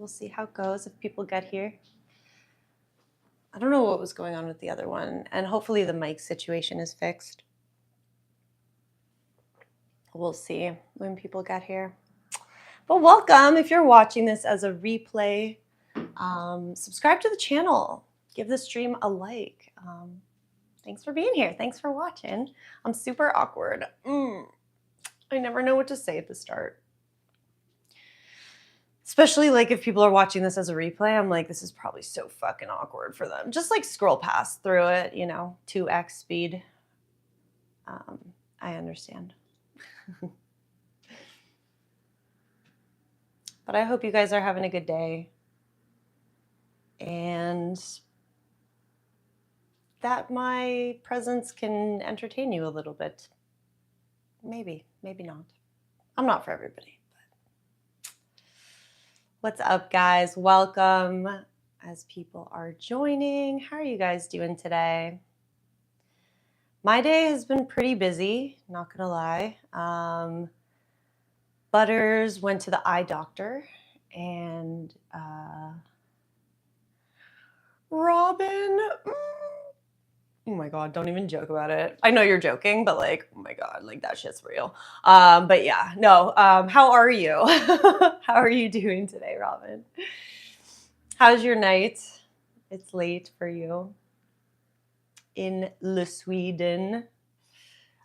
We'll see how it goes if people get here. I don't know what was going on with the other one, and hopefully the mic situation is fixed. We'll see when people get here. But welcome. If you're watching this as a replay, subscribe to the channel. Give the stream a like. Thanks for being here. Thanks for watching. I'm super awkward. I never know what to say at the start. Especially like if people are watching this as a replay, I'm like, this is probably so fucking awkward for them. Just like scroll past through it, 2x speed. I understand. But I hope you guys are having a good day. And that my presence can entertain you a little bit. Maybe, maybe not. I'm not for everybody. But what's up, guys? Welcome as people are joining. How are you guys doing today? My day has been pretty busy, not gonna lie. Butters went to the eye doctor, and Robin, oh my God, don't even joke about it. I know you're joking, but like, oh my God, like that shit's real. But yeah, no, how are you? How are you doing today, Robin? How's your night? It's late for you in Sweden.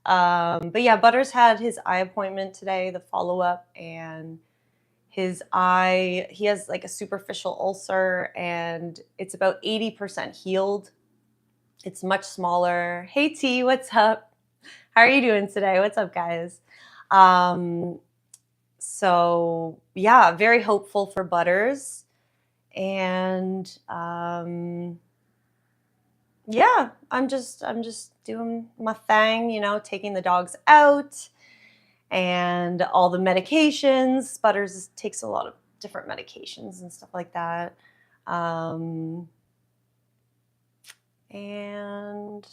But yeah, Butters had his eye appointment today, the follow-up, and his eye, he has like a superficial ulcer and it's about 80% healed. It's much smaller. Hey T, what's up? How are you doing today? What's up, guys? So yeah, very hopeful for Butters. And yeah, I'm just doing my thing, taking the dogs out and all the medications. Butters takes a lot of different medications and stuff like that. And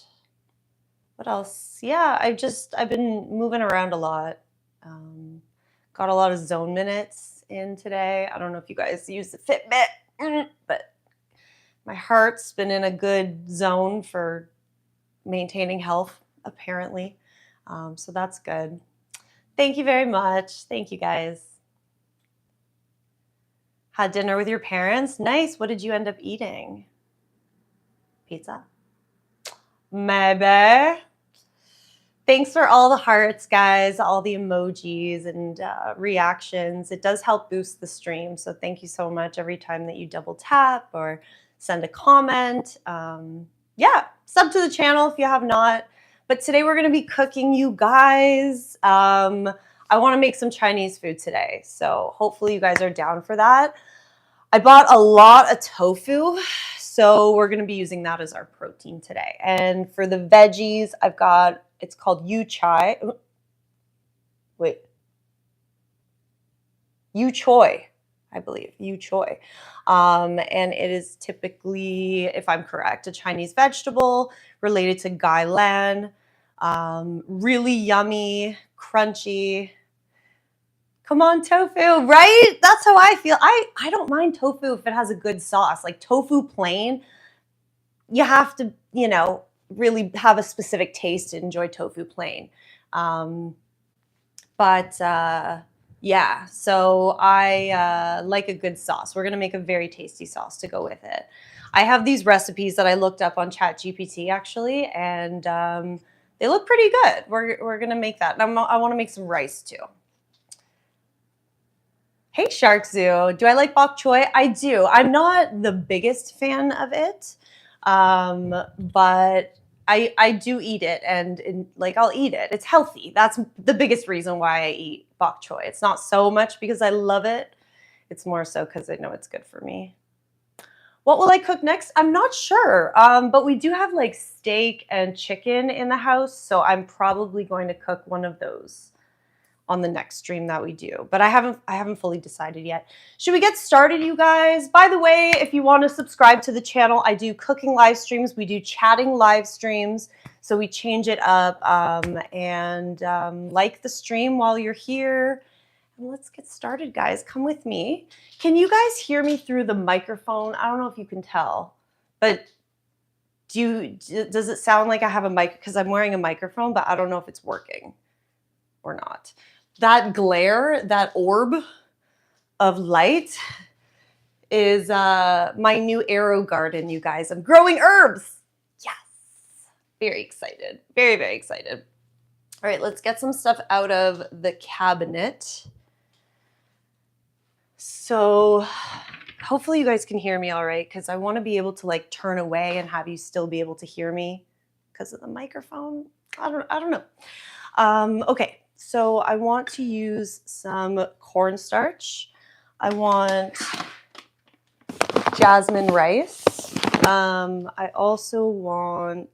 what else? Yeah, I've been moving around a lot. Got a lot of zone minutes in today. I don't know if you guys use the Fitbit, but my heart's been in a good zone for maintaining health, apparently. So that's good. Thank you very much. Thank you, guys. Had dinner with your parents? Nice. What did you end up eating? Pizza? Maybe. Thanks for all the hearts, guys, all the emojis and reactions. It does help boost the stream. So thank you so much every time that you double tap or send a comment. Yeah, sub to the channel if you have not. But today we're going to be cooking, you guys. I want to make some Chinese food today. So hopefully you guys are down for that. I bought a lot of tofu. So we're going to be using that as our protein today. And for the veggies, I've got, it's called Choy. Choy, I believe. Choy. And it is typically, if I'm correct, a Chinese vegetable related to gai lan. Really yummy, crunchy. Come on, tofu, right? That's how I feel. I don't mind tofu if it has a good sauce. Like tofu plain, you have to, really have a specific taste to enjoy tofu plain. Yeah, so I like a good sauce. We're going to make a very tasty sauce to go with it. I have these recipes that I looked up on ChatGPT actually, and they look pretty good. We're going to make that. And I want to make some rice too. Hey, Shark Zoo. Do I like bok choy? I do. I'm not the biggest fan of it, but I do eat it, and I'll eat it. It's healthy. That's the biggest reason why I eat bok choy. It's not so much because I love it. It's more so because I know it's good for me. What will I cook next? I'm not sure, but we do have like steak and chicken in the house, so I'm probably going to cook one of those on the next stream that we do, but I haven't fully decided yet. Should we get started, you guys? By the way, if you want to subscribe to the channel, I do cooking live streams. We do chatting live streams, so we change it up. And like the stream while you're here, And let's get started, guys. Come with me. Can you guys hear me through the microphone? I don't know if you can tell, but does it sound like I have a mic? Because I'm wearing a microphone, but I don't know if it's working or not. That glare, that orb of light is my new arrow garden, you guys. I'm growing herbs. Yes. Very excited. Very, very excited. All right, let's get some stuff out of the cabinet. So hopefully you guys can hear me all right, because I want to be able to like turn away and have you still be able to hear me because of the microphone. I don't know. Okay, so I want to use some cornstarch. I want jasmine rice. I also want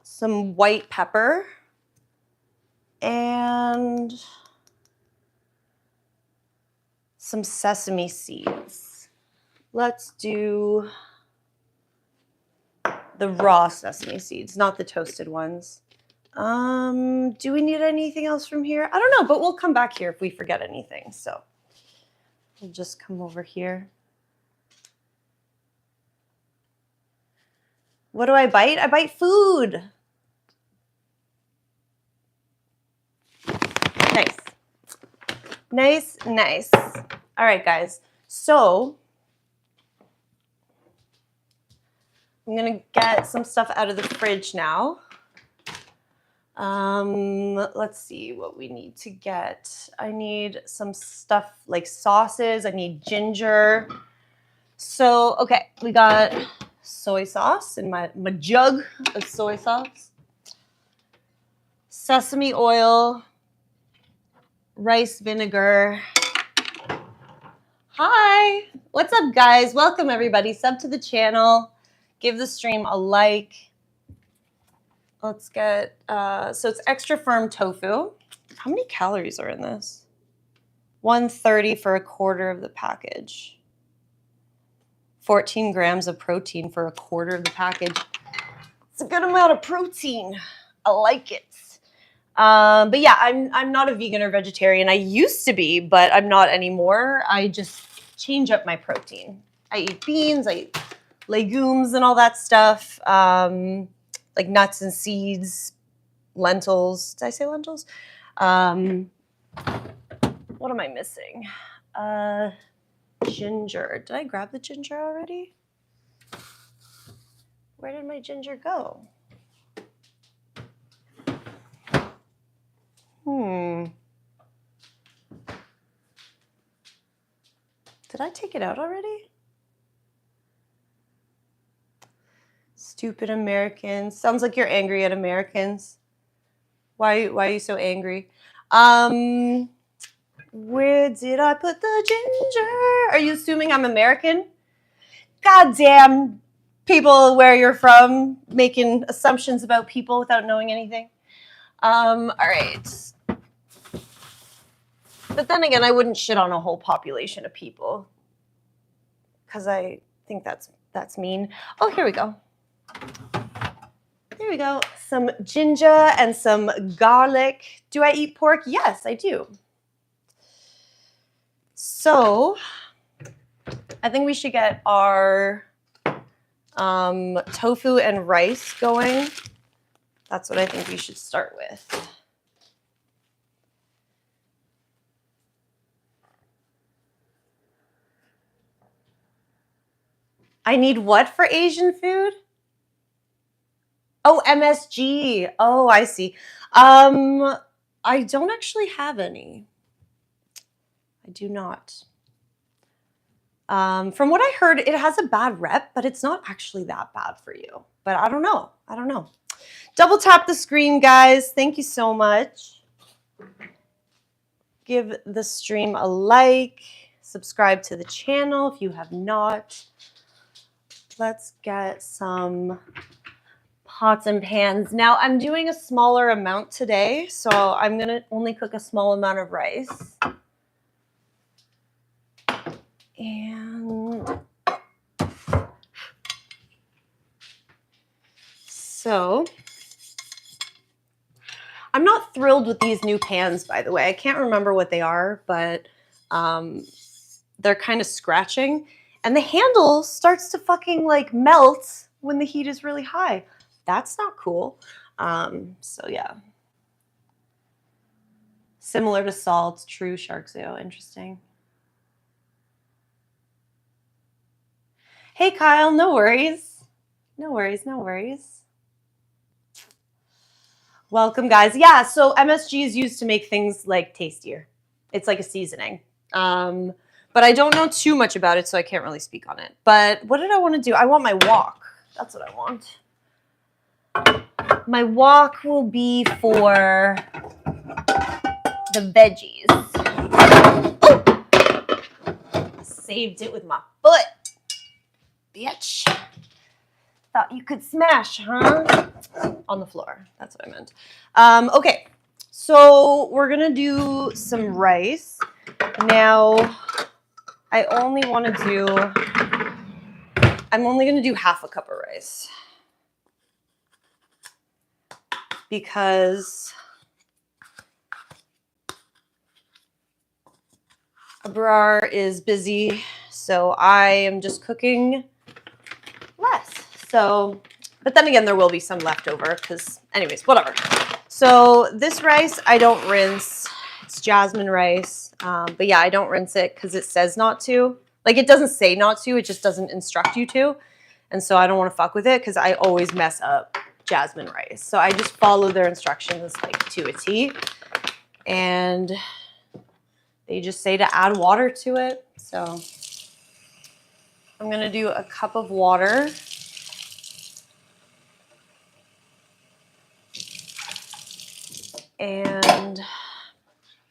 some white pepper and some sesame seeds. Let's do the raw sesame seeds, not the toasted ones. Do we need anything else from here? I don't know, but we'll come back here if we forget anything. So we'll just come over here. What do I bite? I bite food. Nice. Nice, nice. All right, guys. So I'm gonna get some stuff out of the fridge now. Let's see what we need to get. I need some stuff like sauces. I need ginger. So, okay, we got soy sauce in my jug of soy sauce, sesame oil, rice vinegar. Hi, what's up, guys? Welcome, everybody. Sub to the channel. Give the stream a like. Let's get, so it's extra firm tofu. How many calories are in this? 130 for a quarter of the package. 14 grams of protein for a quarter of the package. It's a good amount of protein. I like it. But yeah, I'm not a vegan or vegetarian. I used to be, but I'm not anymore. I just change up my protein. I eat beans, I eat legumes and all that stuff. Like nuts and seeds, lentils. Did I say lentils? What am I missing? Ginger. Did I grab the ginger already? Where did my ginger go? Did I take it out already? Stupid Americans. Sounds like you're angry at Americans. Why are you so angry? Where did I put the ginger? Are you assuming I'm American? Goddamn people where you're from, making assumptions about people without knowing anything. All right. But then again, I wouldn't shit on a whole population of people because I think that's mean. Oh, here we go. There we go. Some ginger and some garlic. Do I eat pork? Yes, I do. So I think we should get our tofu and rice going. That's what I think we should start with. I need what for Asian food? Oh, MSG. Oh, I see. I don't actually have any. I do not. From what I heard, it has a bad rep, but it's not actually that bad for you. But I don't know. I don't know. Double tap the screen, guys. Thank you so much. Give the stream a like. Subscribe to the channel if you have not. Let's get some pots and pans. Now I'm doing a smaller amount today, so I'm gonna only cook a small amount of rice. And so I'm not thrilled with these new pans, by the way. I can't remember what they are, but they're kind of scratching. And the handle starts to fucking like melt when the heat is really high. That's not cool. So yeah. Similar to salt, true shark zoo. Interesting. Hey, Kyle, no worries. No worries, no worries. Welcome, guys. Yeah, so MSG is used to make things like tastier. It's like a seasoning. But I don't know too much about it, so I can't really speak on it. But what did I want to do? I want my wok. That's what I want. My wok will be for the veggies. Oh! Saved it with my foot. Bitch. Thought you could smash, huh? On the floor. That's what I meant. Okay, so we're gonna do some rice. Now, I'm only gonna do half a cup of rice because Abrar is busy, so I am just cooking less. So, but then again, there will be some left over because, anyways, whatever. So this rice, I don't rinse. It's jasmine rice. But yeah, I don't rinse it because it says not to. Like, it doesn't say not to. It just doesn't instruct you to. And so I don't want to fuck with it because I always mess up jasmine rice. So I just follow their instructions like to a T. And they just say to add water to it. So I'm going to do a cup of water. And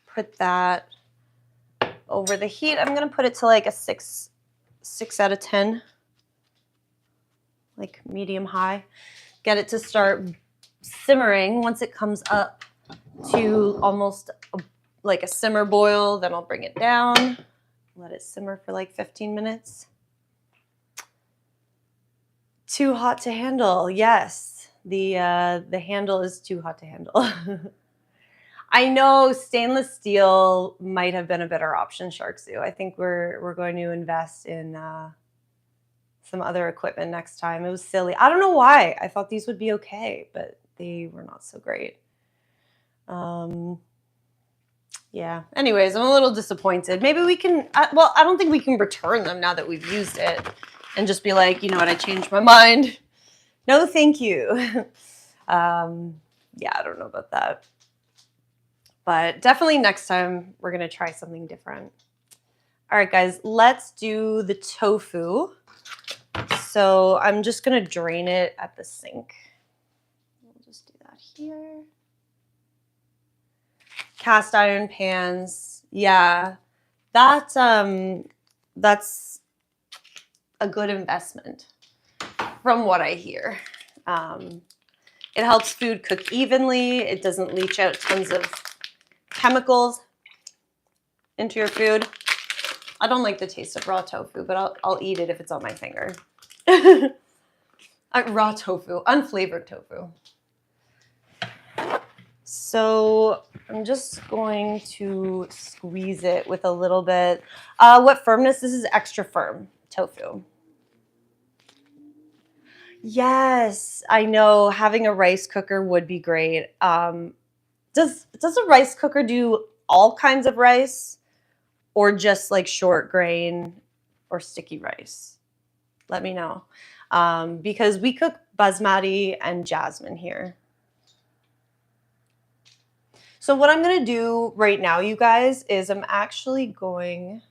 put that over the heat. I'm going to put it to like a 6 out of 10. Like medium high. Get it to start simmering. Once it comes up to almost like a simmer boil, then I'll bring it down. Let it simmer for like 15 minutes. Too hot to handle. Yes, the handle is too hot to handle. I know stainless steel might have been a better option, Shark Zoo. I think we're going to invest in some other equipment next time. It was silly. I don't know why. I thought these would be okay, but they were not so great. Yeah. Anyways, I'm a little disappointed. Maybe we can, well, I don't think we can return them now that we've used it and just be like, you know what, I changed my mind. No, thank you. Yeah, I don't know about that. But definitely next time we're going to try something different. All right, guys, let's do the tofu. So I'm just going to drain it at the sink. We'll just do that here. Cast iron pans. Yeah, that's a good investment from what I hear. It helps food cook evenly. It doesn't leach out tons of chemicals into your food. I don't like the taste of raw tofu, but I'll eat it if it's on my finger. Raw tofu, unflavored tofu. So I'm just going to squeeze it with a little bit. What firmness? This is extra firm tofu. Yes, I know having a rice cooker would be great. Does a rice cooker do all kinds of rice or just like short grain or sticky rice? Let me know. Because we cook basmati and jasmine here. So what I'm going to do right now, you guys, is I'm actually going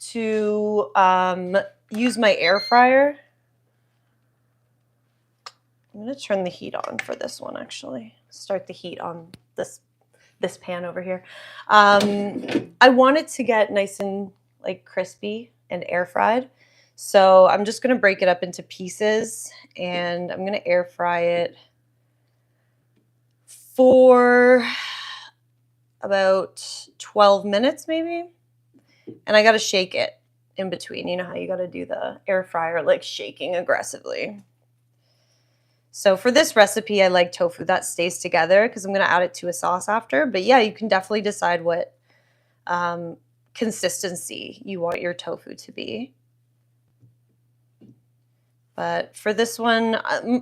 to use my air fryer. I'm going to turn the heat on for this one, actually. Start the heat on this pan over here. I want it to get nice and like crispy and air fried. So I'm just going to break it up into pieces and I'm going to air fry it for about 12 minutes maybe. And I got to shake it in between. You know how you got to do the air fryer like shaking aggressively. So for this recipe, I like tofu that stays together because I'm going to add it to a sauce after. But yeah, you can definitely decide what consistency you want your tofu to be. But for this one,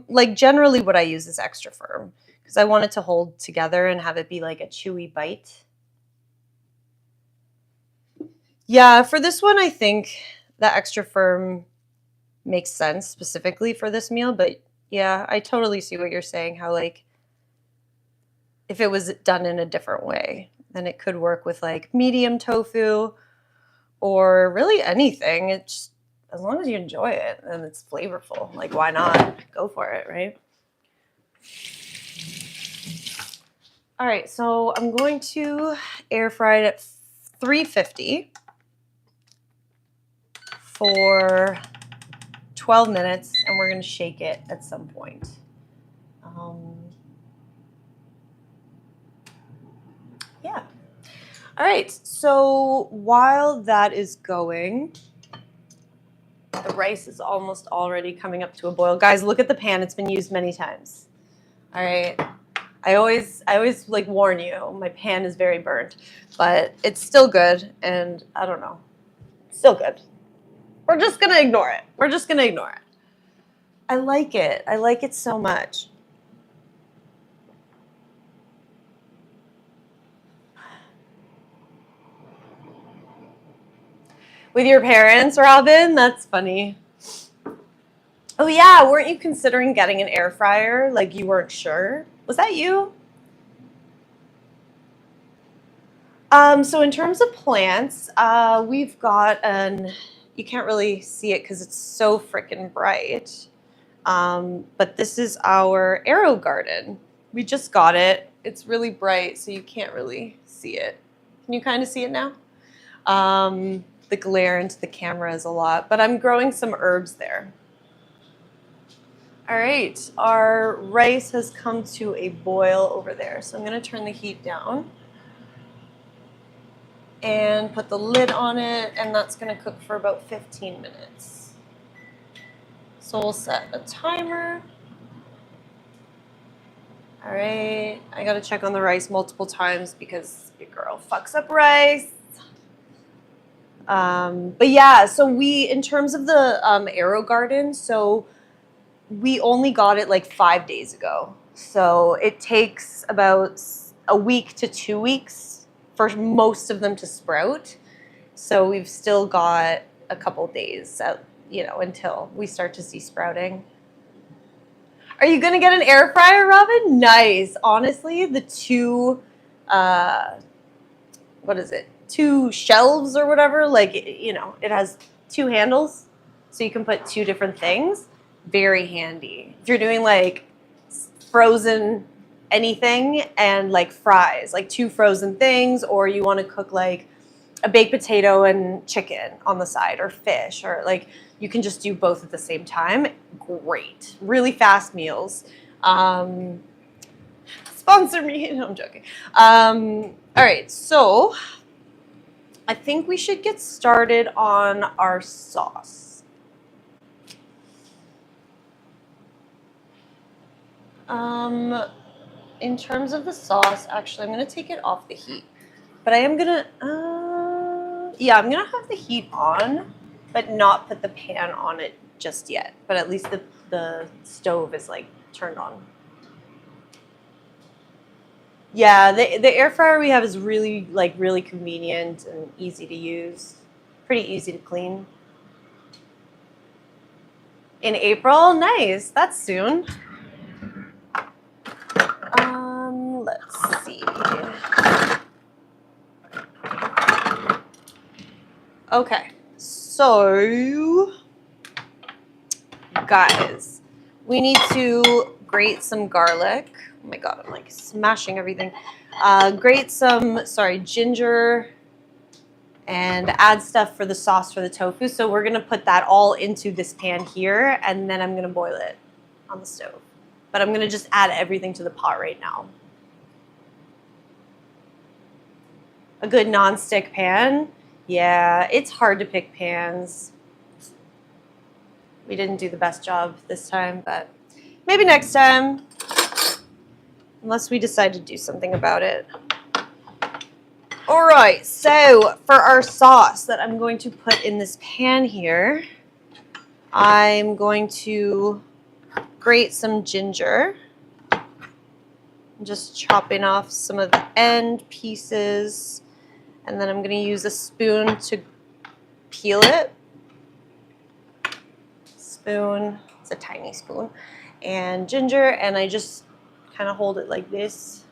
like generally what I use is extra firm because I want it to hold together and have it be like a chewy bite. Yeah, for this one, I think the extra firm makes sense specifically for this meal. But yeah, I totally see what you're saying, how like if it was done in a different way, then it could work with like medium tofu or really anything. It's as long as you enjoy it and it's flavorful, like why not? Go for it, right? All right, so I'm going to air fry it at 350 for 12 minutes, and we're going to shake it at some point. Yeah. All right, so while that is going, the rice is almost already coming up to a boil. Guys, look at the pan. It's been used many times. All right. I always like warn you, my pan is very burnt, but it's still good, and I don't know. Still good. We're just going to ignore it. We're just going to ignore it. I like it. I like it so much. With your parents, Robin? That's funny. Oh yeah, weren't you considering getting an air fryer? Like you weren't sure? Was that you? So in terms of plants, we've got you can't really see it because it's so freaking bright. But this is our arrow garden. We just got it. It's really bright, so you can't really see it. Can you kind of see it now? The glare into the camera is a lot, but I'm growing some herbs there. All right, our rice has come to a boil over there, so I'm going to turn the heat down and put the lid on it, and that's going to cook for about 15 minutes. So we'll set a timer. All right, I got to check on the rice multiple times because your girl fucks up rice. But yeah, so in terms of the arrow garden, so we only got it like 5 days ago. So it takes about a week to 2 weeks for most of them to sprout. So we've still got a couple days out, until we start to see sprouting. Are you going to get an air fryer, Robin? Nice. Honestly, the two, what is it? 2 shelves or whatever, like, it has 2 handles, so you can put 2 different things. Very handy. If you're doing like frozen anything and like fries, like 2 frozen things, or you want to cook like a baked potato and chicken on the side, or fish, or like you can just do both at the same time. Great. Really fast meals. Sponsor me. No, I'm joking. All right, so I think we should get started on our sauce. In terms of the sauce, actually, I'm going to take it off the heat. But I am going to, I'm going to have the heat on, but not put the pan on it just yet. But at least the stove is like turned on. Yeah, the air fryer we have is really convenient and easy to use. Pretty easy to clean. In April? Nice. That's soon. Let's see. Okay. So, guys, we need to grate some garlic. Oh my god, I'm like smashing everything. Grate some, ginger, and add stuff for the sauce for the tofu. So we're gonna put that all into this pan here, and then I'm gonna boil it on the stove. But I'm gonna just add everything to the pot right now. A good non-stick pan. Yeah, it's hard to pick pans. We didn't do the best job this time, but Maybe next time, unless we decide to do something about it. All right, so for our sauce that I'm going to put in this pan here, I'm going to grate some ginger. I'm just chopping off some of the end pieces, and then I'm going to use a spoon to peel it. Spoon, it's a tiny spoon, and ginger, and I just kind of hold it like this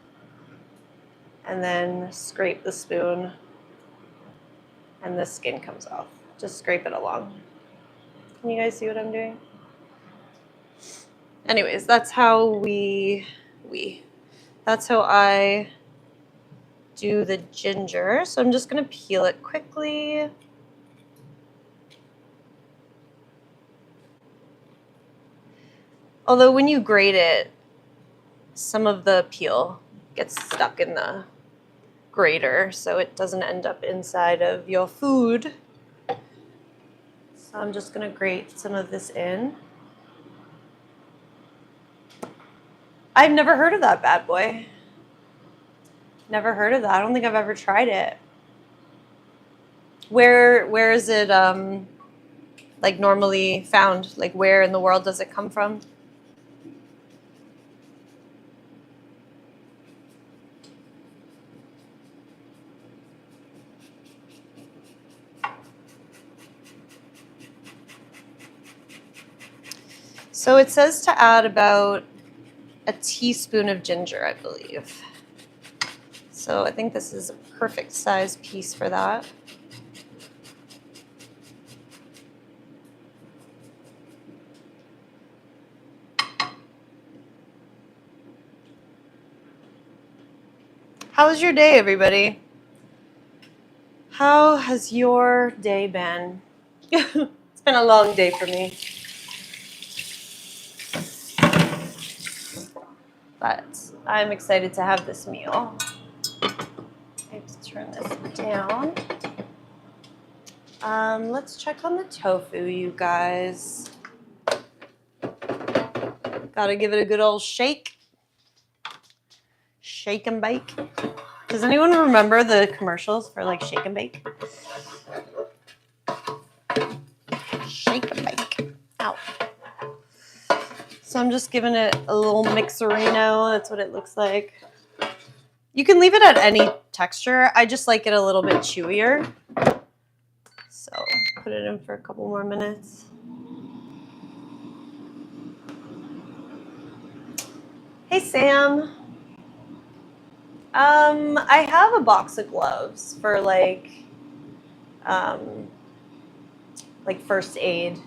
and then scrape the spoon and the skin comes off. Just scrape it along. Can you guys see what I'm doing? Anyways, that's how that's how I do the ginger. So I'm just gonna peel it quickly. Although when you grate it, some of the peel gets stuck in the grater, so it doesn't end up inside of your food. So I'm just gonna grate some of this in. I've never heard of that bad boy. Never heard of that. I don't think I've ever tried it. Where is it like normally found? Like where in the world does it come from? So it says to add about a teaspoon of ginger, I believe. So I think this is a perfect size piece for that. How was your day, everybody? How has your day been? It's been a long day for me. But I'm excited to have this meal. I have to turn this down. Let's check on the tofu, you guys. Gotta give it a good old shake. Shake and bake. Does anyone remember the commercials for like shake and bake? Shake and bake. Ow. So I'm just giving it a little mixerino. That's what it looks like. You can leave it at any texture. I just like it a little bit chewier. So put it in for a couple more minutes. Hey, Sam. I have a box of gloves for like first aid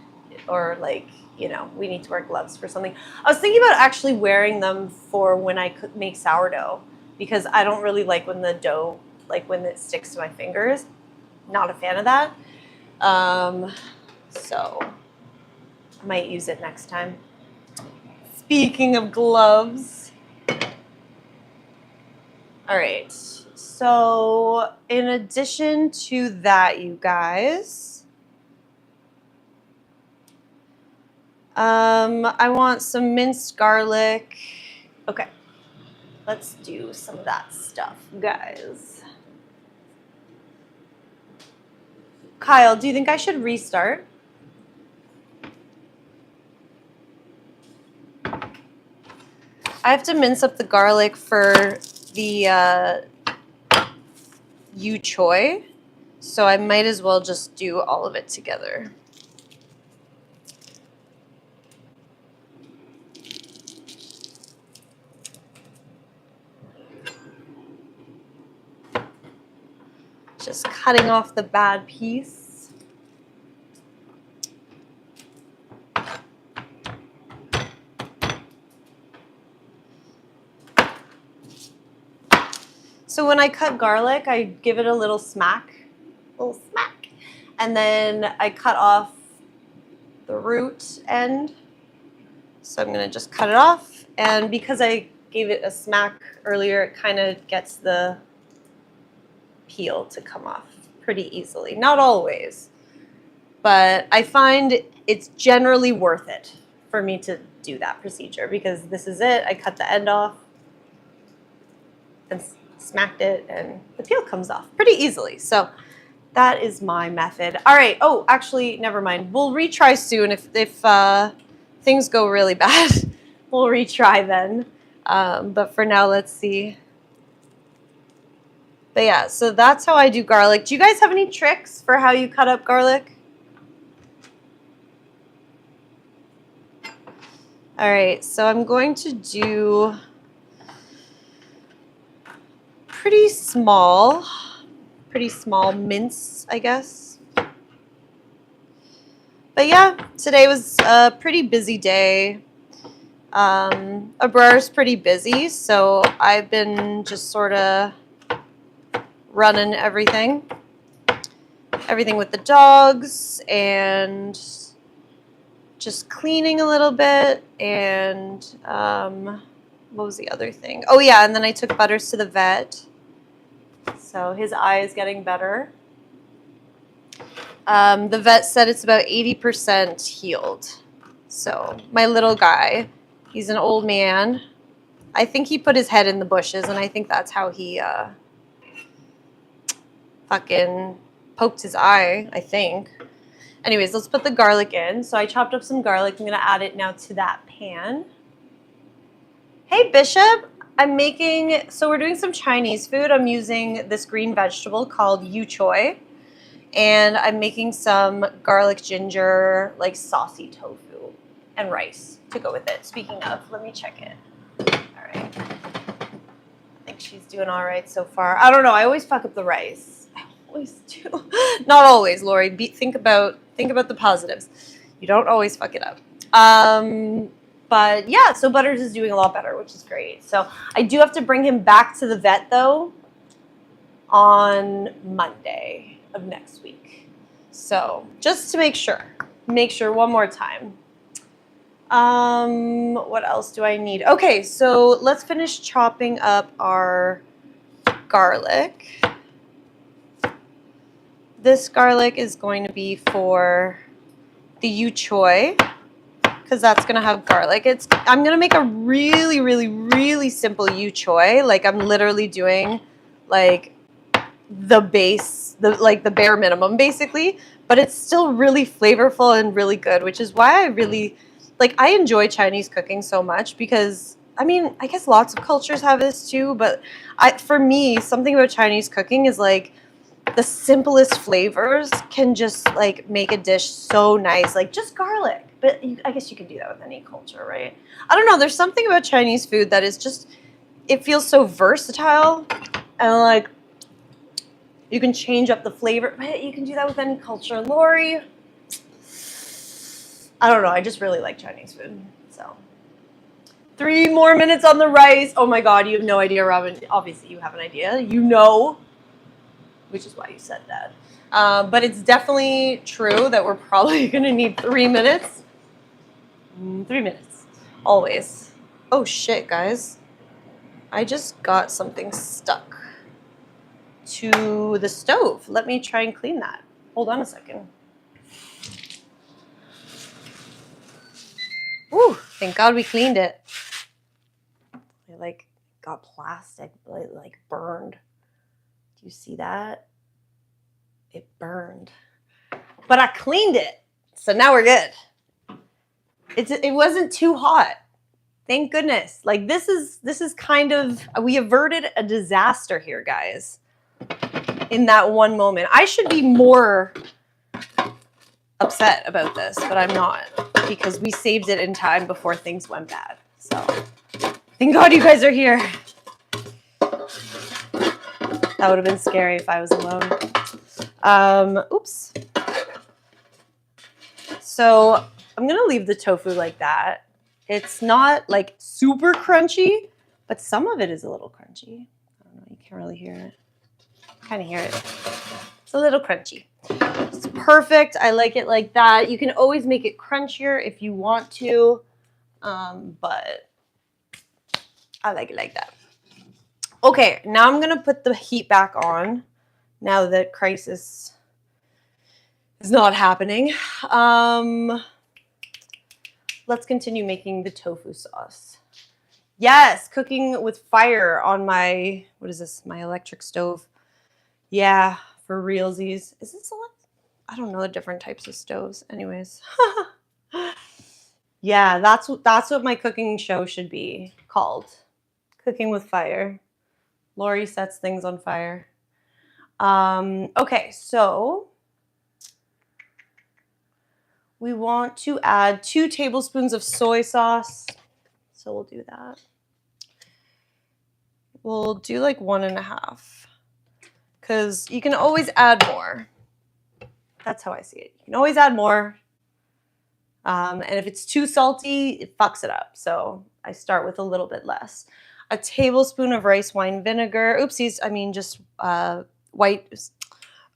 or like, you know, we need to wear gloves for something. I was thinking about actually wearing them for when I could make sourdough because I don't really like when the dough, like when it sticks to my fingers. Not a fan of that. So I might use it next time. Speaking of gloves. All right. So in addition to that, you guys, I want some minced garlic. Okay, let's do some of that stuff, guys. Kyle, do you think I should restart? I have to mince up the garlic for the Choy, so I might as well just do all of it together. Just cutting off the bad piece. So when I cut garlic, I give it a little smack, and then I cut off the root end. So I'm gonna just cut it off, and because I gave it a smack earlier, it kind of gets the peel to come off pretty easily. Not always, but I find it's generally worth it for me to do that procedure because this is it. I cut the end off and smacked it and the peel comes off pretty easily. So that is my method. All right. Oh, actually, never mind. We'll retry soon if things go really bad. We'll retry then. But for now, let's see. But yeah, so that's how I do garlic. Do you guys have any tricks for how you cut up garlic? All right, so I'm going to do pretty small mince, I guess. But yeah, today was a pretty busy day. Abrar's pretty busy, so I've been just sort of running everything with the dogs and just cleaning a little bit and what was the other thing? Oh yeah, and then I took Butters to the vet. So his eye is getting better. The vet said it's about 80% healed. So my little guy, he's an old man. I think he put his head in the bushes, and I think that's how he fucking poked his eye, I think. Anyways, let's put the garlic in. So I chopped up some garlic. I'm going to add it now to that pan. Hey, Bishop. So we're doing some Chinese food. I'm using this green vegetable called Choy. And I'm making some garlic ginger, like saucy tofu and rice to go with it. Speaking of, let me check it. All right. I think she's doing all right so far. I don't know. I always fuck up the rice. I always do. Not always, Lori. Think about the positives. You don't always fuck it up. But yeah, so Butters is doing a lot better, which is great. So I do have to bring him back to the vet though on Monday of next week. So just to make sure one more time. What else do I need? Okay, so let's finish chopping up our garlic. This garlic is going to be for the Choy because that's going to have garlic. I'm going to make a really, really, really simple Choy. Like I'm literally doing like the base, the bare minimum basically, but it's still really flavorful and really good, which is why I really I enjoy Chinese cooking so much because I mean, I guess lots of cultures have this too, but for me, something about Chinese cooking is like the simplest flavors can just like make a dish so nice, like just garlic. But I guess you can do that with any culture, right? I don't know. There's something about Chinese food that is just, it feels so versatile and like you can change up the flavor. But you can do that with any culture. Lori, I don't know. I just really like Chinese food. So 3 more minutes on the rice. Oh my God, you have no idea, Robin. Obviously you have an idea. You know. Which is why you said that. But it's definitely true that we're probably going to need 3 minutes. 3 minutes. Always. Oh, shit, guys. I just got something stuck to the stove. Let me try and clean that. Hold on a second. Ooh, thank God we cleaned it. It, got plastic, like, burned. Do you see that? It burned. But I cleaned it. So now we're good. It wasn't too hot. Thank goodness. Like this is kind of, we averted a disaster here, guys. In that one moment. I should be more upset about this, but I'm not because we saved it in time before things went bad. So thank God you guys are here. That would have been scary if I was alone. Oops. So I'm going to leave the tofu like that. It's not like super crunchy, but some of it is a little crunchy. I don't know. You can't really hear it. Kind of hear it. It's a little crunchy. It's perfect. I like it like that. You can always make it crunchier if you want to, but I like it like that. Okay, now I'm going to put the heat back on now that crisis is not happening. let's continue making the tofu sauce. Yes, cooking with fire on my, what is this, my electric stove. Yeah, for realsies. Is this I don't know the different types of stoves. Anyways. Yeah, that's what my cooking show should be called. Cooking with fire. Lori sets things on fire. Okay, so we want to add 2 tablespoons of soy sauce. So we'll do that. We'll do like 1.5 because you can always add more. That's how I see it. You can always add more. And if it's too salty, it fucks it up. So I start with a little bit less. A tablespoon of rice wine vinegar. Oopsies, I mean just white.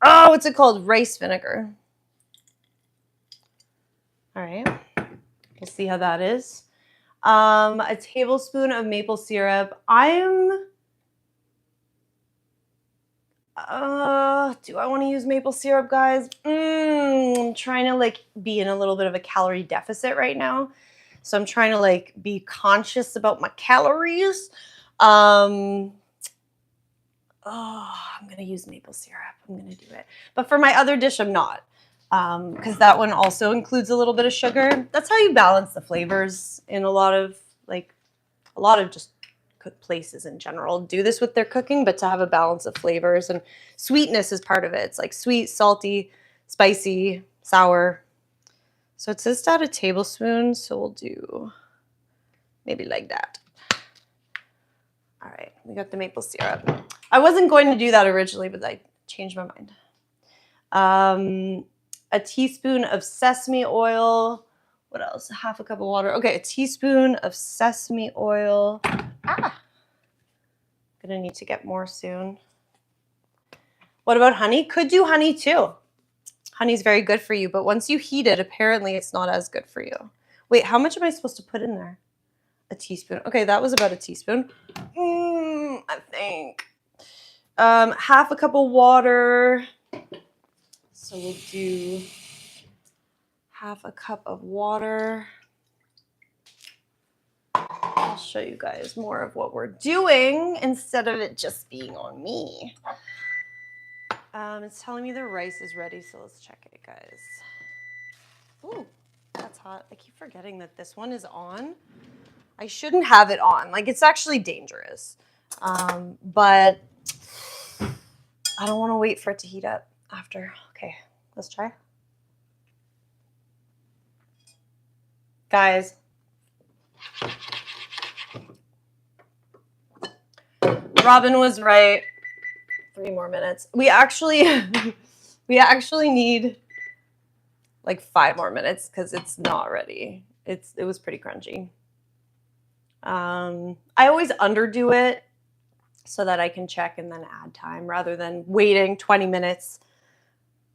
Oh, what's it called? Rice vinegar. All right. We'll see how that is. A tablespoon of maple syrup. Do I want to use maple syrup, guys? I'm trying to like be in a little bit of a calorie deficit right now. So I'm trying to like be conscious about my calories. I'm going to use maple syrup. I'm going to do it. But for my other dish, I'm not. Because that one also includes a little bit of sugar. That's how you balance the flavors in a lot of just cook places in general do this with their cooking, but to have a balance of flavors, and sweetness is part of it. It's like sweet, salty, spicy, sour. So it says to add a tablespoon, so we'll do maybe like that. All right, we got the maple syrup. I wasn't going to do that originally, but I changed my mind. A teaspoon of sesame oil. What else? 1/2 cup of water. Okay, a teaspoon of sesame oil. Gonna need to get more soon. What about honey? Could do honey too. Honey's very good for you, but once you heat it, apparently it's not as good for you. Wait, how much am I supposed to put in there? A teaspoon. Okay, that was about a teaspoon. I think. 1/2 cup of water. So we'll do 1/2 cup of water. I'll show you guys more of what we're doing instead of it just being on me. It's telling me the rice is ready, so let's check it, guys. Ooh, that's hot. I keep forgetting that this one is on. I shouldn't have it on. Like, it's actually dangerous. But I don't want to wait for it to heat up after. Okay, let's try. Guys. Robin was right. 3 more minutes. We actually need like 5 more minutes because it's not ready. It was pretty crunchy. I always underdo it so that I can check and then add time rather than waiting 20 minutes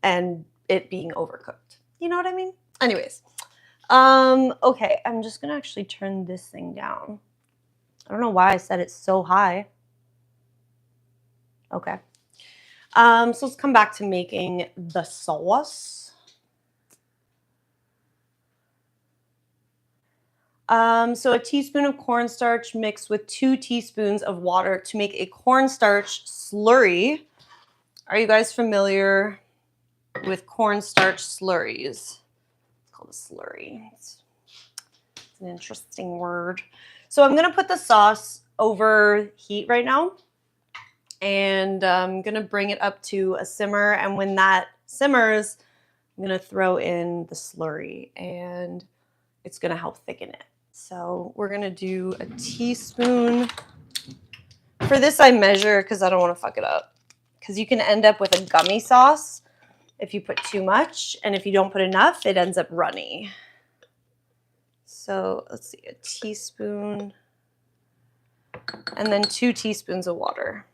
and it being overcooked. You know what I mean? Anyways. Okay, I'm just gonna actually turn this thing down. I don't know why I set it so high. Okay. So let's come back to making the sauce. So a teaspoon of cornstarch mixed with 2 teaspoons of water to make a cornstarch slurry. Are you guys familiar with cornstarch slurries? It's called a slurry. It's an interesting word. So I'm going to put the sauce over heat right now. And I'm going to bring it up to a simmer. And when that simmers, I'm going to throw in the slurry. And it's going to help thicken it. So we're going to do a teaspoon. For this, I measure because I don't want to fuck it up. Because you can end up with a gummy sauce if you put too much. And if you don't put enough, it ends up runny. So let's see, a teaspoon. And then 2 teaspoons of water.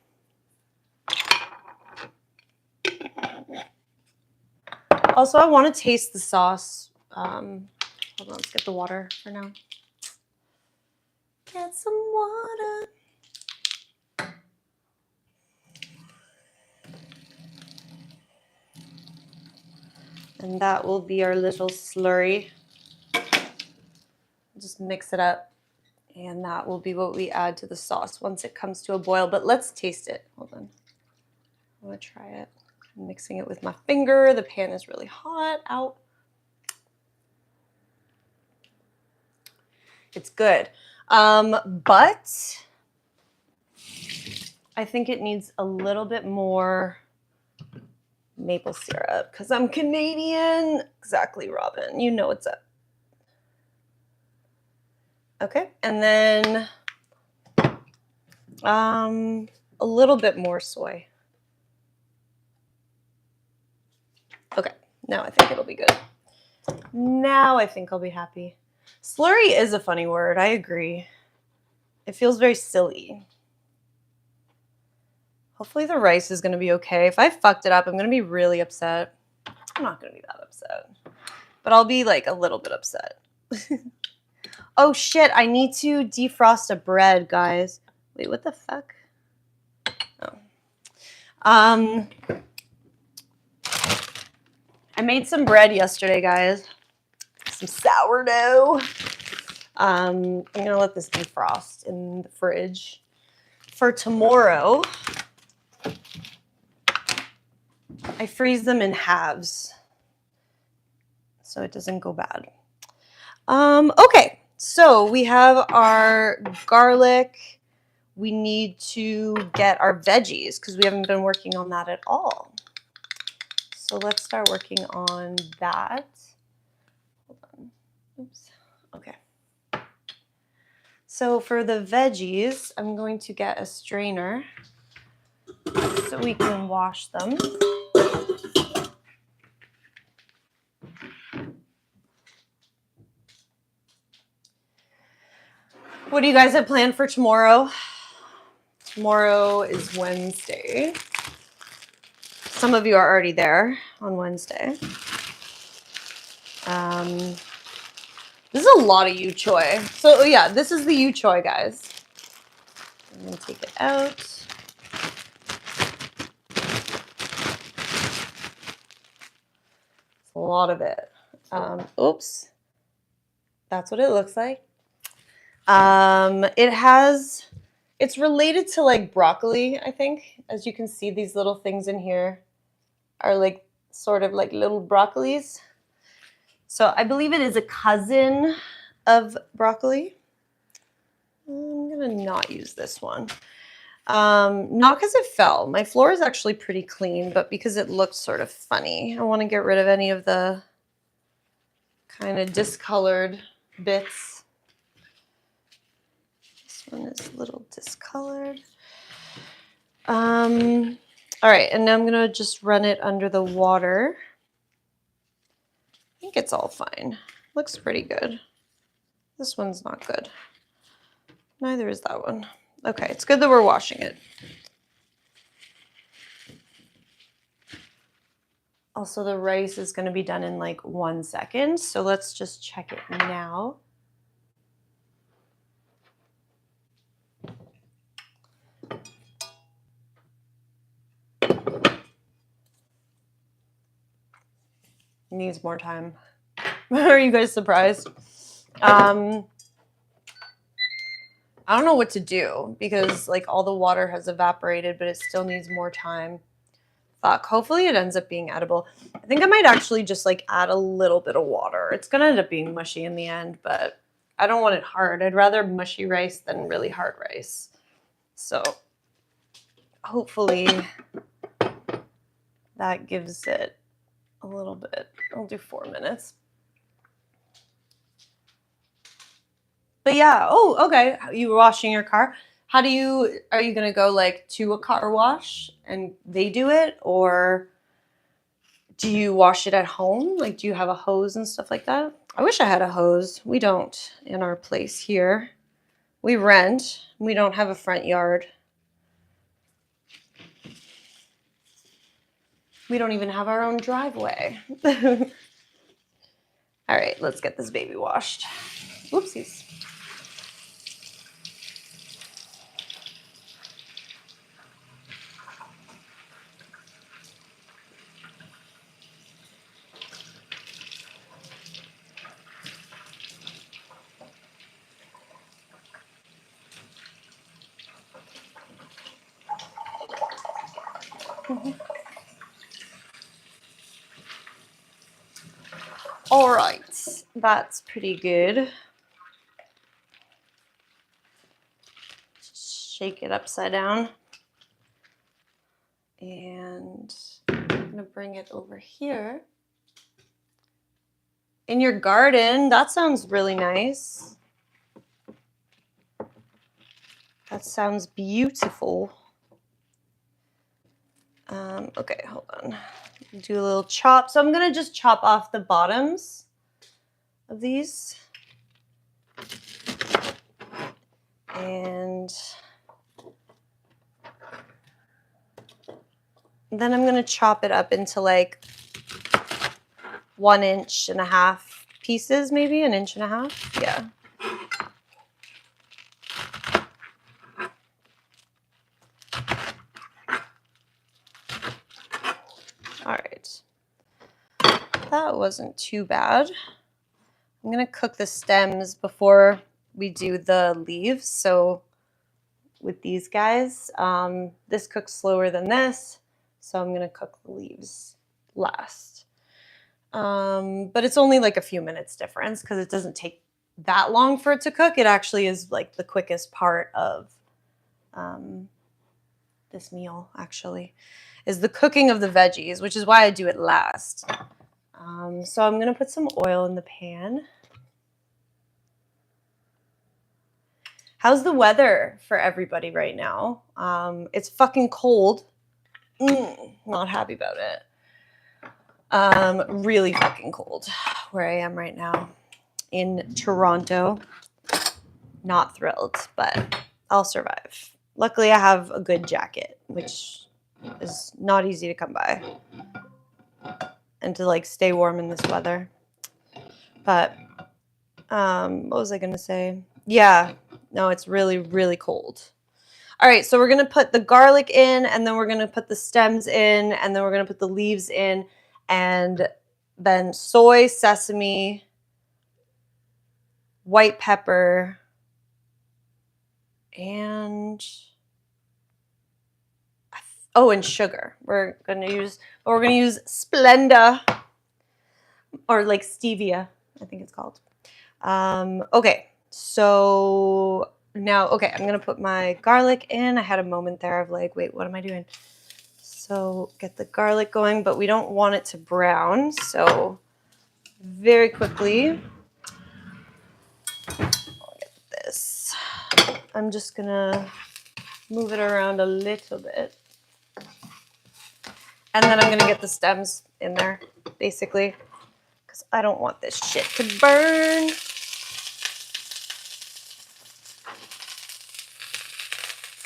Also, I want to taste the sauce. Hold on, let's get the water for now. Get some water. And that will be our little slurry. just mix it up. And that will be what we add to the sauce once it comes to a boil. But let's taste it. Hold on. I want to try it. I'm mixing it with my finger. The pan is really hot out. It's good. But I think it needs a little bit more maple syrup because I'm Canadian. Exactly, Robin. You know what's up. Okay, and then a little bit more soy. Okay, now I think it'll be good. Now I think I'll be happy. Slurry is a funny word, I agree. It feels very silly. Hopefully the rice is gonna be okay. If I fucked it up, I'm gonna be really upset. I'm not gonna be that upset, but I'll be like a little bit upset. Oh shit, I need to defrost a bread, guys. Wait, what the fuck? Oh. I made some bread yesterday, guys. Some sourdough. I'm gonna let this defrost in the fridge for tomorrow. I freeze them in halves so it doesn't go bad. Okay, so we have our garlic. We need to get our veggies because we haven't been working on that at all. So let's start working on that. Hold on. Oops. Okay. So for the veggies, I'm going to get a strainer so we can wash them. What do you guys have planned for tomorrow? Tomorrow is Wednesday. Some of you are already there on Wednesday. This is a lot of Choy. So yeah, this is the Choy, guys. I'm gonna take it out. It's a lot of it. Oops. That's what it looks like. It's related to like broccoli, I think. As you can see, these little things in here are like sort of like little broccolis. So I believe it is a cousin of broccoli. I'm gonna not use this one. Not because it fell. My floor is actually pretty clean, but because it looked sort of funny. I want to get rid of any of the kind of discolored bits. This one is a little discolored. All right, and now I'm gonna just run it under the water. I think it's all fine. Looks pretty good. This one's not good. Neither is that one. Okay, it's good that we're washing it. Also, the rice is going to be done in like 1 second, so let's just check it now. Needs more time. Are you guys surprised? I don't know what to do because like all the water has evaporated, but it still needs more time. Fuck, hopefully it ends up being edible. I think I might actually just like add a little bit of water. It's gonna end up being mushy in the end, but I don't want it hard. I'd rather mushy rice than really hard rice. So hopefully that gives it a little bit. I'll do 4 minutes. But yeah, oh, okay. You were washing your car. Are you gonna go like to a car wash and they do it, or do you wash it at home? Like, do you have a hose and stuff like that? I wish I had a hose. We don't in our place here. We rent. We don't have a front yard. We don't even have our own driveway. All right, let's get this baby washed. Whoopsies. All right, that's pretty good. Shake it upside down. And I'm gonna bring it over here. In your garden, that sounds really nice. That sounds beautiful. Okay, hold on. Do a little chop. So I'm gonna just chop off the bottoms of these. And then I'm gonna chop it up into like 1.5 inch pieces, maybe 1.5 inches. Yeah. All right. That wasn't too bad. I'm gonna cook the stems before we do the leaves. So with these guys, this cooks slower than this. So I'm gonna cook the leaves last. But it's only like a few minutes difference because it doesn't take that long for it to cook. It actually is like the quickest part of this meal, actually, is the cooking of the veggies, which is why I do it last. So I'm gonna put some oil in the pan. How's the weather for everybody right now? It's fucking cold. Not happy about it. Really fucking cold where I am right now in Toronto. Not thrilled, but I'll survive. Luckily, I have a good jacket, which is not easy to come by, and to like stay warm in this weather. But what was I gonna say? Yeah, no, it's really, really cold. All right, so we're gonna put the garlic in, and then we're gonna put the stems in, and then we're gonna put the leaves in, and then soy, sesame, white pepper, and and sugar. We're gonna use Splenda, or like stevia, I think it's called. Okay, so now, okay, I'm gonna put my garlic in. I had a moment there of like, wait, what am I doing? So get the garlic going, but we don't want it to brown. So very quickly, I'll get this. I'm just gonna move it around a little bit. And then I'm gonna get the stems in there, basically, because I don't want this shit to burn.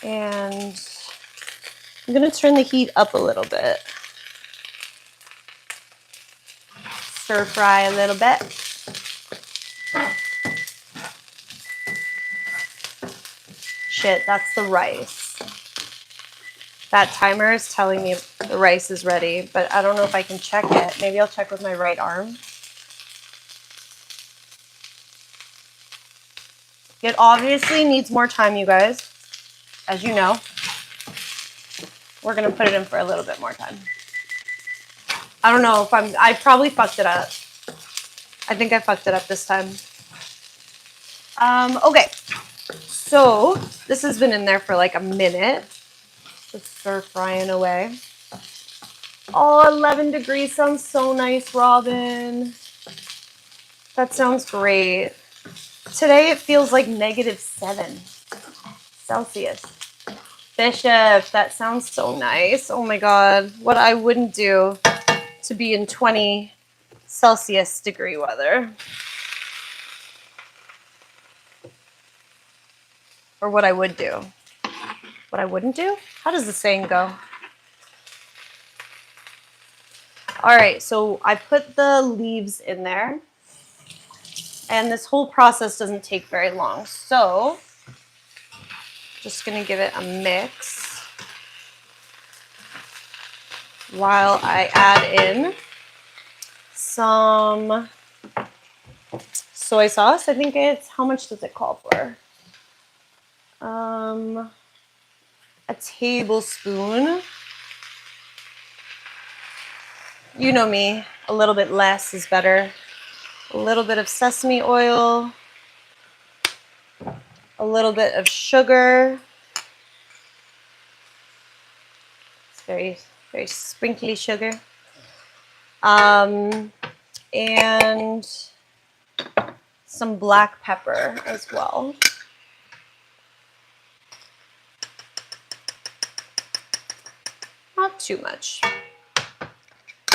And I'm gonna turn the heat up a little bit. Stir fry a little bit. Shit, that's the rice. That timer is telling me the rice is ready, but I don't know if I can check it. Maybe I'll check with my right arm. It obviously needs more time, you guys. As you know, we're gonna put it in for a little bit more time. I don't know if I probably fucked it up. I think I fucked it up this time. Okay, so this has been in there for like a minute. Just stir frying away. Oh, 11 degrees sounds so nice, Robin. That sounds great. Today it feels like -7 Celsius. Bishop, that sounds so nice. Oh my God, what I wouldn't do to be in 20 Celsius degree weather. Or what I would do. What I wouldn't do? How does the saying go? All right, so I put the leaves in there. And this whole process doesn't take very long. So just gonna give it a mix while I add in some soy sauce. I think it's, how much does it call for? A tablespoon. You know me, a little bit less is better. a little bit of sesame oil, a little bit of sugar. It's very, very sprinkly sugar. And some black pepper as well. Not too much.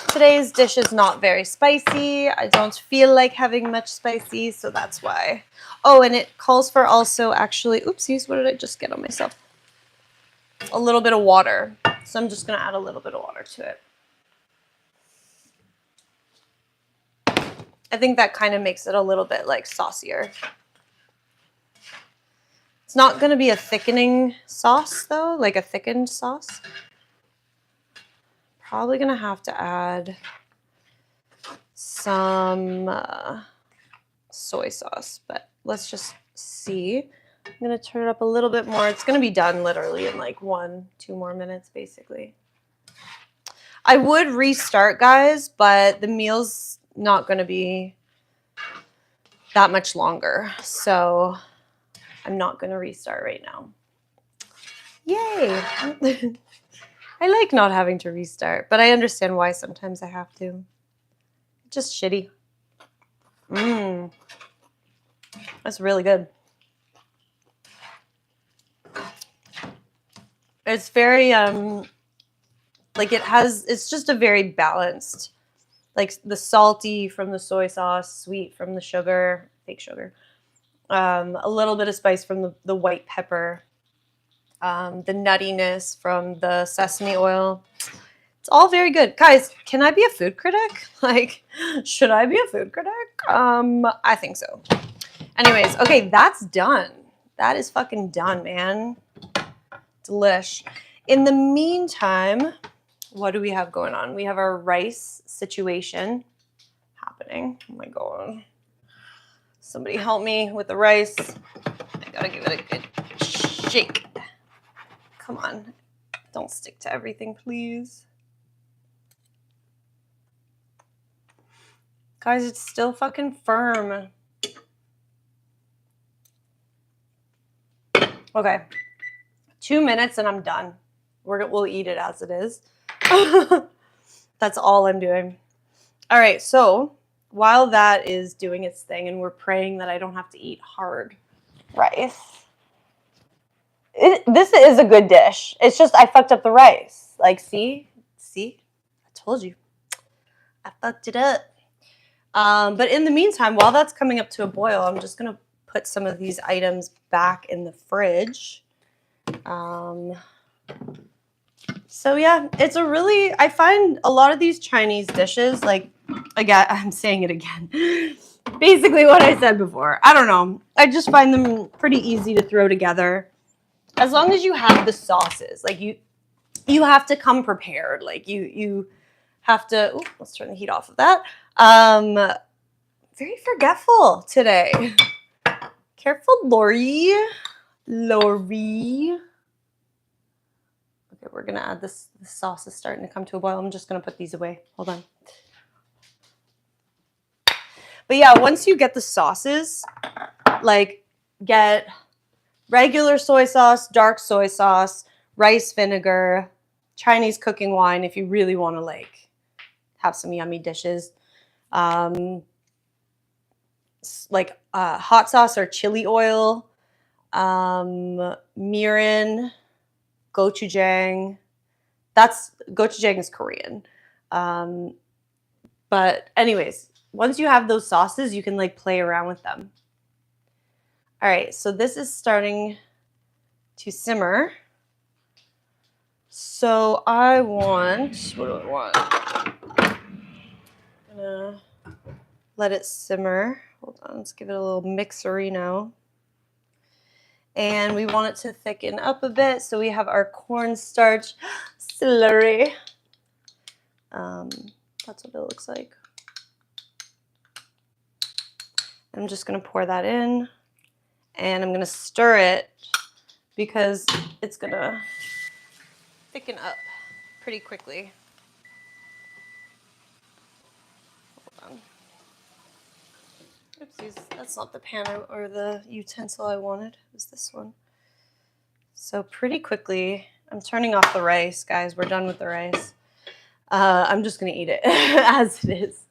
Today's dish is not very spicy. I don't feel like having much spicy, so that's why. Oh, and it calls for also actually, oopsies, what did I just get on myself? A little bit of water. So I'm just gonna add a little bit of water to it. I think that kind of makes it a little bit like saucier. It's not gonna be a thickening sauce though, like a thickened sauce. Probably gonna have to add some soy sauce, but let's just see. I'm gonna turn it up a little bit more. It's gonna be done literally in like 1-2 more minutes, basically. I would restart, guys, but the meal's not gonna be that much longer, so I'm not gonna restart right now. Yay! I like not having to restart, but I understand why sometimes I have to. Just shitty. That's really good. It's very like it's just a very balanced, like the salty from the soy sauce, sweet from the sugar, fake sugar, a little bit of spice from the white pepper, the nuttiness from the sesame oil. It's all very good. Guys, can I be a food critic? Like, should I be a food critic? I think so. Anyways, okay, that's done. That is fucking done, man. Delish. In the meantime, what do we have going on? We have our rice situation happening. Oh my God. Somebody help me with the rice. I gotta give it a good shake. Come on. Don't stick to everything, please. Guys, it's still fucking firm. Okay. 2 minutes and I'm done. We'll eat it as it is. That's all I'm doing. All right, so while that is doing its thing and we're praying that I don't have to eat hard rice, this is a good dish. It's just I fucked up the rice. Like, see? I told you. I fucked it up. But in the meantime, while that's coming up to a boil, I'm just going to put some of these items back in the fridge. So yeah, it's I find a lot of these Chinese dishes, like, again, I'm saying it again, basically what I said before. I don't know. I just find them pretty easy to throw together. As long as you have the sauces, like you have to come prepared. Like you have to, let's turn the heat off of that. Very forgetful today. Careful, Lori. Okay, we're gonna add this. The sauce is starting to come to a boil. I'm just gonna put these away. Hold on. But yeah, once you get the sauces, like get regular soy sauce, dark soy sauce, rice vinegar, Chinese cooking wine if you really want to like have some yummy dishes. Like hot sauce or chili oil, mirin, gochujang. Gochujang is Korean. But anyways, once you have those sauces, you can like play around with them. All right, so this is starting to simmer. So what do I want? I'm gonna let it simmer. Hold on, let's give it a little mixerino. And we want it to thicken up a bit. So we have our cornstarch slurry. That's what it looks like. I'm just gonna pour that in and I'm gonna stir it because it's gonna thicken up pretty quickly. Hold on. Oopsies, that's not the pan or the utensil I wanted. It was this one. So pretty quickly, I'm turning off the rice, guys. We're done with the rice. I'm just gonna eat it as it is.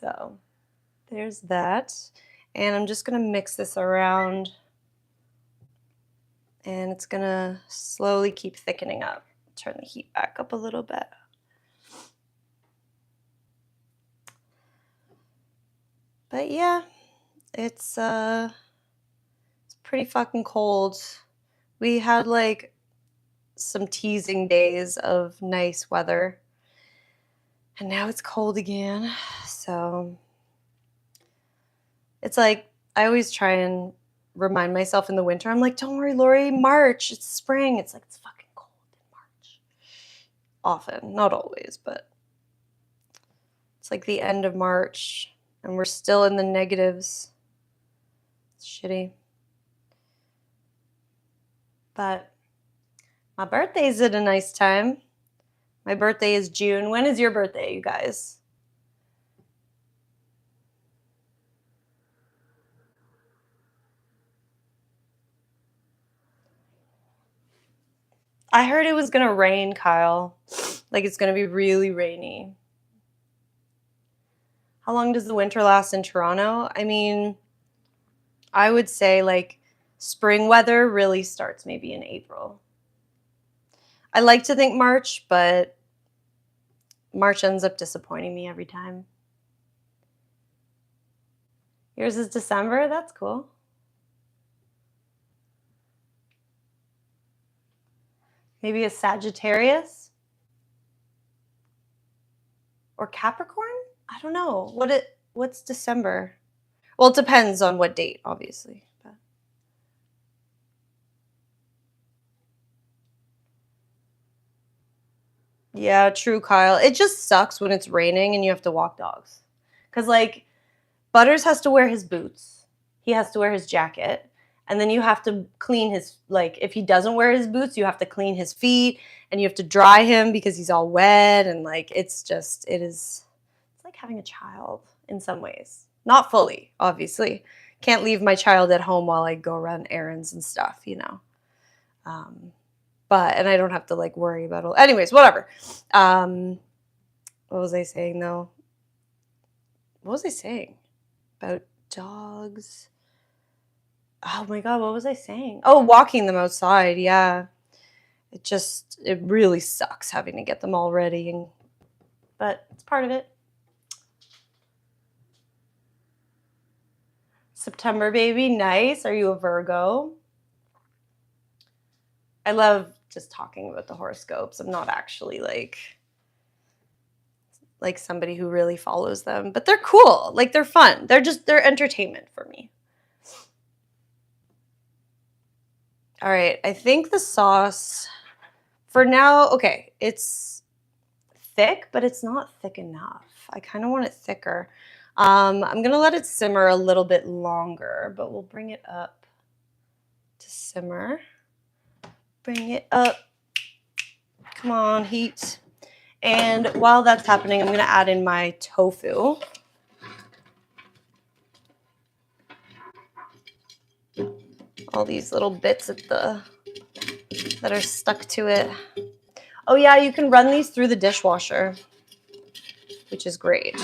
So there's that. And I'm just gonna mix this around, and it's gonna slowly keep thickening up. Turn the heat back up a little bit. But yeah, it's pretty fucking cold. We had like some teasing days of nice weather, and now it's cold again. So it's like I always try and remind myself in the winter. I'm like, don't worry, Lori, March, it's spring. It's like it's fucking cold in March. Often, not always, but it's like the end of March and we're still in the negatives. It's shitty. But my birthday's at a nice time. My birthday is June. When is your birthday, you guys? I heard it was gonna rain, Kyle. Like it's gonna be really rainy. How long does the winter last in Toronto? I mean, I would say like spring weather really starts maybe in April. I like to think March, but March ends up disappointing me every time. Yours is December? That's cool. Maybe a Sagittarius? Or Capricorn? I don't know. What's December? Well, it depends on what date, obviously. But. Yeah, true, Kyle. It just sucks when it's raining and you have to walk dogs. Cuz like Butters has to wear his boots. He has to wear his jacket. And then you have to clean his, like, if he doesn't wear his boots, you have to clean his feet and you have to dry him because he's all wet. And, like, it's like having a child in some ways. Not fully, obviously. Can't leave my child at home while I go run errands and stuff, you know. And I don't have to, like, worry about it. Anyways, whatever. What was I saying, though? What was I saying? About dogs. Oh my God, what was I saying? Oh, walking them outside. Yeah. It really sucks having to get them all ready, but it's part of it. September baby, nice. Are you a Virgo? I love just talking about the horoscopes. I'm not actually like somebody who really follows them, but they're cool. Like they're fun. They're entertainment for me. All right, I think the sauce for now, okay, it's thick, but it's not thick enough. I kind of want it thicker. I'm going to let it simmer a little bit longer, but we'll bring it up to simmer. Bring it up. Come on, heat. And while that's happening, I'm going to add in my tofu. All these little bits that are stuck to it. Oh yeah, you can run these through the dishwasher, which is great.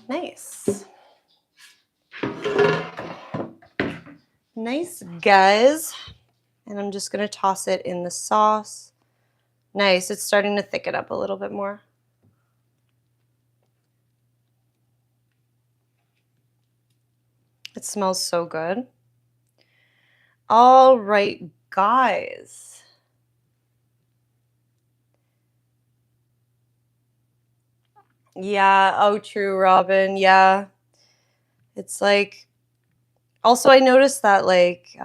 Nice. Nice, guys. And I'm just going to toss it in the sauce. Nice. It's starting to thicken up a little bit more. It smells so good. All right, guys. Yeah. Oh, true, Robin. Yeah. It's like, also, I noticed that like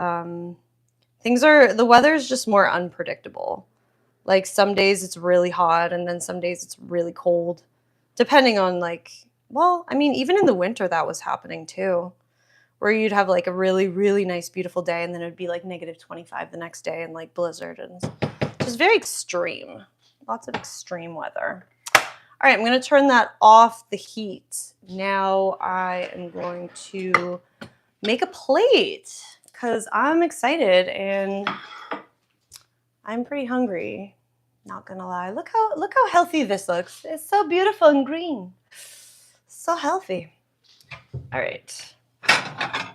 the weather is just more unpredictable. Like some days it's really hot and then some days it's really cold, depending on like, well, I mean, even in the winter that was happening too, where you'd have like a really, really nice, beautiful day, and then it'd be like -25 the next day and like blizzard, and just very extreme. Lots of extreme weather. All right, I'm going to turn that off the heat. Now I am going to make a plate because I'm excited and I'm pretty hungry. Not gonna lie. Look how healthy this looks. It's so beautiful and green. So healthy. All right. I'm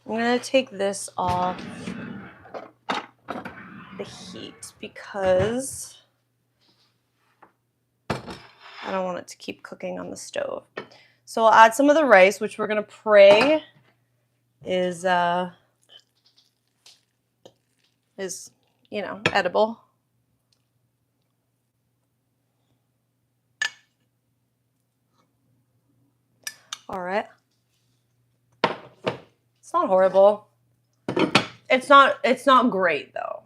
gonna take this off the heat because I don't want it to keep cooking on the stove. So I'll add some of the rice, which we're gonna pray is you know, edible. All right. It's not horrible. It's not great though,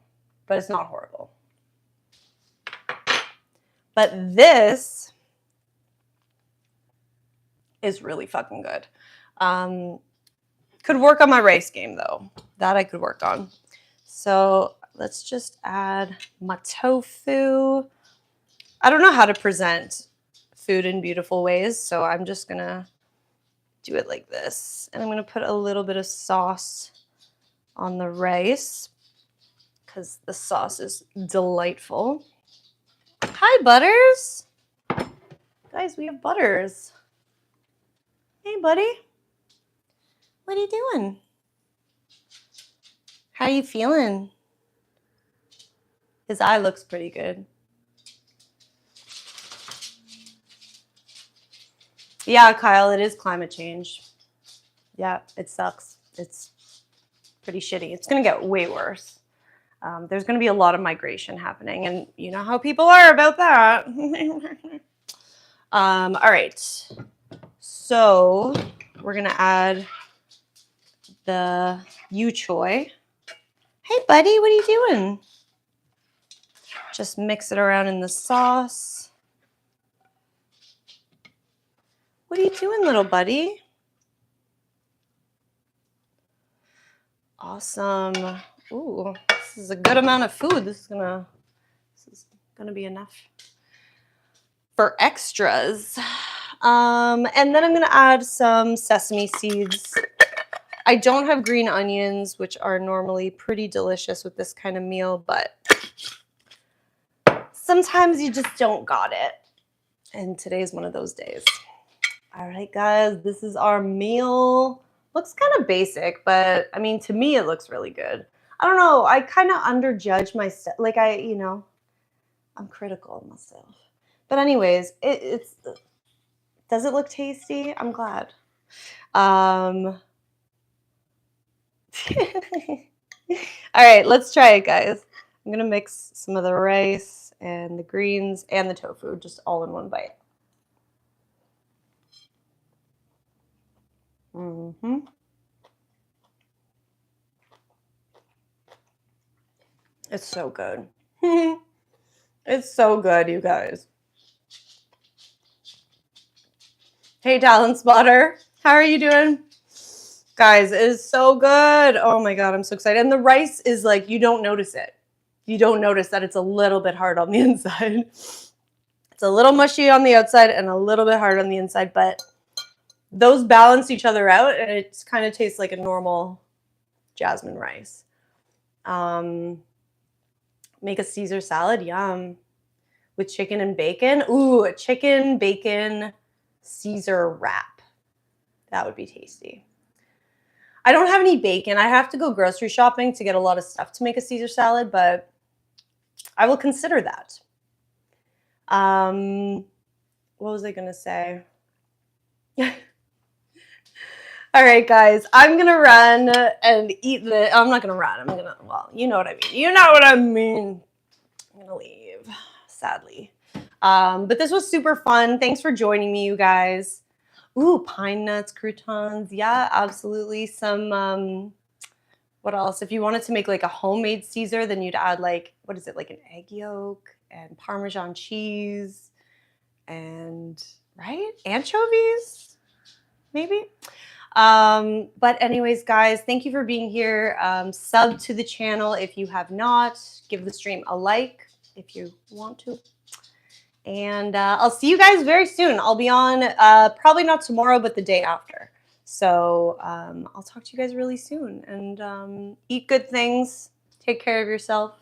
but it's not horrible. But this is really fucking good. Could work on my rice game though. That I could work on. So let's just add my tofu. I don't know how to present food in beautiful ways, so I'm just gonna do it like this. And I'm gonna put a little bit of sauce on the rice because the sauce is delightful. Hi, Butters. Guys, we have Butters. Hey, buddy. What are you doing? How are you feeling? His eye looks pretty good. Yeah, Kyle, it is climate change. Yeah, it sucks. It's pretty shitty. It's going to get way worse. There's going to be a lot of migration happening, and you know how people are about that. All right. So we're going to add the Choy. Hey, buddy, what are you doing? Just mix it around in the sauce. What are you doing, little buddy? Awesome. Ooh, this is a good amount of food. This is gonna be enough for extras. And then I'm gonna add some sesame seeds. I don't have green onions, which are normally pretty delicious with this kind of meal, but sometimes you just don't got it. And today's one of those days. All right, guys, this is our meal. Looks kind of basic, but I mean, to me, it looks really good. I don't know. I kind of underjudge myself. Like I'm critical of myself. But anyways, does it look tasty? I'm glad. All right, let's try it, guys. I'm gonna mix some of the rice and the greens and the tofu just all in one bite. Mm-hmm. It's so good. It's so good, you guys. Hey, Talent Spotter. How are you doing? Guys, it is so good. Oh my God, I'm so excited. And the rice is like, you don't notice it. You don't notice that it's a little bit hard on the inside. It's a little mushy on the outside and a little bit hard on the inside, but those balance each other out and it kind of tastes like a normal jasmine rice. Make a Caesar salad, yum. With chicken and bacon. Ooh, a chicken bacon Caesar wrap. That would be tasty. I don't have any bacon. I have to go grocery shopping to get a lot of stuff to make a Caesar salad, but I will consider that. What was I going to say? All right, guys, I'm going to run and eat I'm not going to run. Well, you know what I mean. You know what I mean. I'm going to leave, sadly. But this was super fun. Thanks for joining me, you guys. Ooh, pine nuts, croutons. Yeah, absolutely. Some, what else? If you wanted to make like a homemade Caesar, then you'd add like, what is it? Like an egg yolk and Parmesan cheese and, right? Anchovies? maybe. But anyways, guys, thank you for being here. Sub to the channel if you have not. Give the stream a like if you want to. And I'll see you guys very soon. I'll be on probably not tomorrow, but the day after. So I'll talk to you guys really soon. And eat good things. Take care of yourself.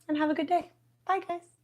And have a good day. Bye, guys.